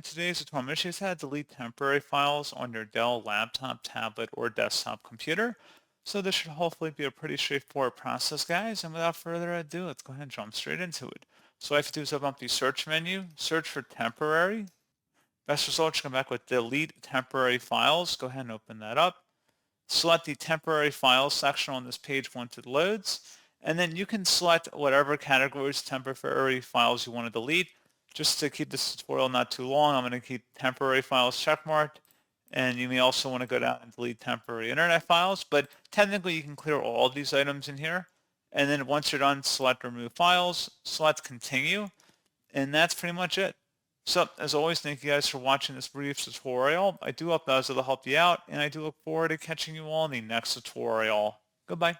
In today's tutorial, I'm going to show you how to delete temporary files on your Dell laptop, tablet, or desktop computer. So this should hopefully be a pretty straightforward process, guys. And without further ado, let's go ahead and jump straight into it. So what I have to do is open up the search menu, search for temporary. Best result should come back with delete temporary files. Go ahead and open that up. Select the temporary files section on this page once it loads. And then you can select whatever categories temporary files you want to delete. Just to keep this tutorial not too long, I'm going to keep temporary files checkmarked. And you may also want to go down and delete temporary internet files. But technically, you can clear all of these items in here. And then once you're done, select remove files, select continue. And that's pretty much it. So as always, thank you guys for watching this brief tutorial. I do hope that was able to help you out, and I do look forward to catching you all in the next tutorial. Goodbye.